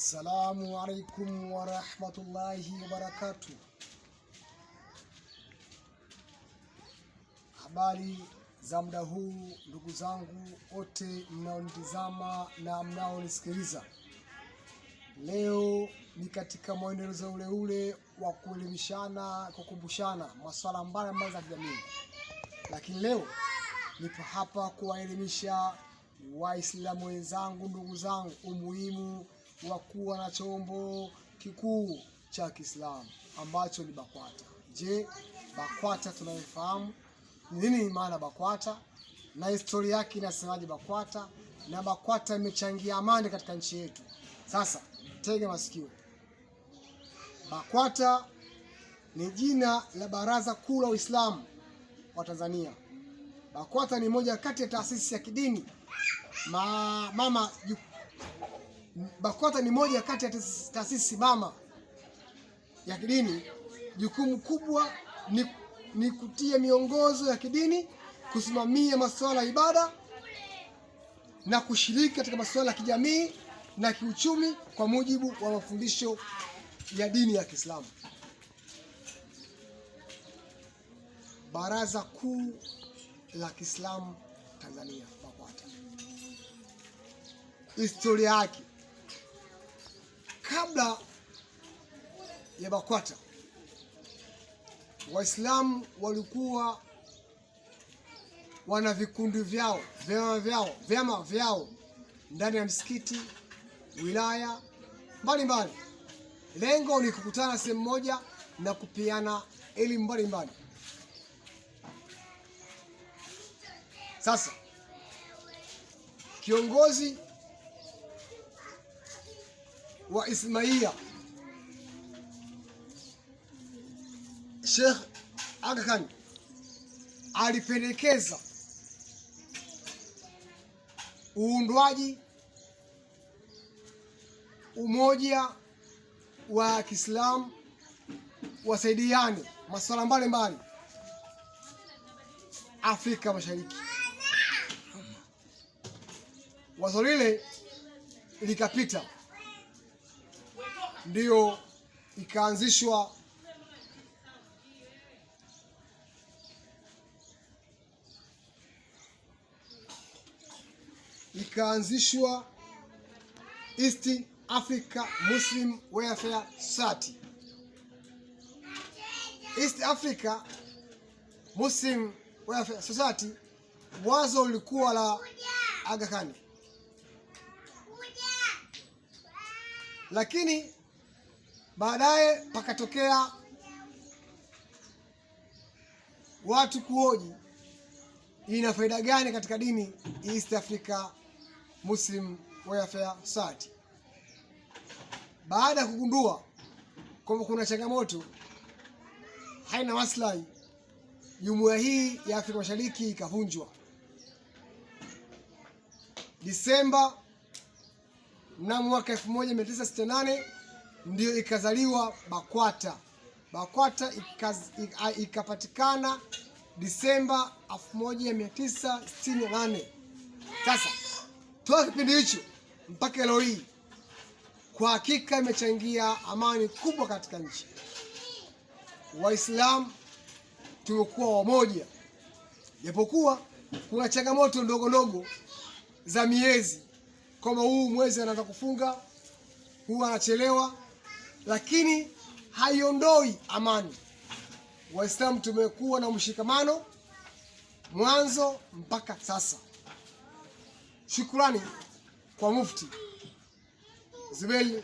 Assalamu alaikum wa rahmatullahi wa barakatuh. Habari za muda huu ndugu zangu wote mnaonitazama na mnaonisikiliza. Leo ni katika mwendelezo ule wa kuelimishana, kukumbushana masuala mbalimbali za kijamii. Lakini leo nipo hapa kuwaelimisha Waislamu wenzangu, ndugu zangu, umuhimu wa kuwa na chombo kikuu cha Kiislamu ambacho ni BAKWATA. Je, BAKWATA tunaifahamu? Nini maana BAKWATA na historia yake inasemaje BAKWATA, na BAKWATA imechangia amani katika nchi yetu? Sasa tega masikio. BAKWATA ni jina la Baraza Kuu la Uislamu wa Tanzania. BAKWATA ni moja kati ya taasisi ya kidini BAKWATA ni moja kati ya taasisi mama ya kidini. Jukumu kubwa ni kutia miongozo ya kidini, kusimamia masuala ya ibada na kushiriki katika masuala ya kijamii na kiuchumi kwa mujibu wa mafundisho ya dini ya Kiislamu. Baraza Kuu la Kiislamu Tanzania, BAKWATA. Historia yake. Kabla ya BAKWATA, Waislamu walikuwa wana vikundi vyao, vyama vyao ndani ya msikiti, wilaya mbalimbali. Lengo ni kukutana sehemu moja na kupeana elimu mbalimbali. Sasa kiongozi wa Ismaia Sheikh Aga Khan alipendekeza uundwaji umoja wa Kiislamu, wasaidiane masuala mbalimbali Afrika Mashariki. Wazo lile likapita, ndio ikaanzishwa East Africa Muslim Welfare Society. East Africa Muslim Welfare Society wazo lilikuwa la Aga Khan, lakini baadaye pakatokea watu kuhoji ina faida gani katika dini East Africa Muslim Welfare Society. Baada ya kugundua kwamba kuna changamoto, haina maslahi, jumuiya hii ya Afrika Mashariki ikavunjwa. Disemba mnamo mwaka 1968 ndio ikazaliwa BAKWATA. BAKWATA ikapatikana Disemba 1968. Sasa toka kipindi hicho mpaka leo hii, kwa hakika imechangia amani kubwa katika nchi. Waislamu tumekuwa wamoja, japokuwa kuna changamoto ndogo ndogo za miezi, kama huu mwezi anaanza kufunga, huu anachelewa, lakini haiondoi amani. Waislamu tumekuwa na mshikamano mwanzo mpaka sasa. Shukrani kwa Mufti Zuberi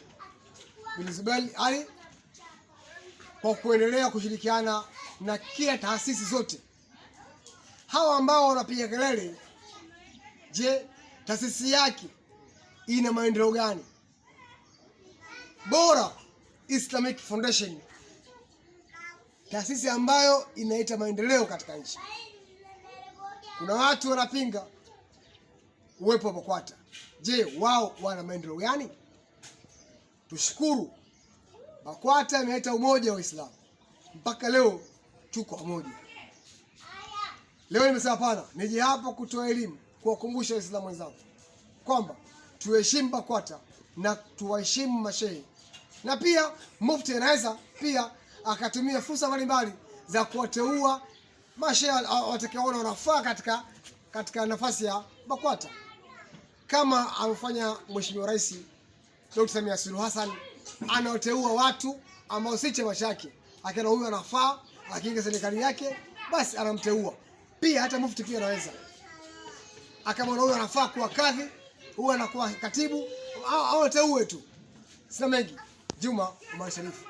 bin Zuberi Ali kwa kuendelea kushirikiana na kila taasisi zote. Hawa ambao wanapiga kelele, je, taasisi yake ina maendeleo gani? Bora Islamic Foundation, taasisi ambayo inaita maendeleo katika nchi. Kuna watu wanapinga uwepo wa BAKWATA. Je, wao wana maendeleo gani? Tushukuru BAKWATA imeleta umoja wa Uislamu, mpaka leo tuko pamoja. Leo nimesema hapana, nije hapa kutoa elimu, kuwakumbusha Waislamu wenzangu kwamba tuheshimu BAKWATA na tuwaheshimu mashehe. Na pia mufti anaweza pia akatumia fursa mbalimbali za kuwateua mashehe watakaoona wanafaa katika nafasi ya BAKWATA, kama amefanya Mheshimiwa Rais Dr. Samia Suluhu Hassan, anaoteua watu ambao si chama chake, akiona huyu anafaa akiingia serikali yake, basi anamteua. Pia hata mufti pia anaweza akamwona huyu anafaa kuwa kadhi, huyu anakuwa katibu, au ateue tu. Sina mengi. Juma Omar Sharifu.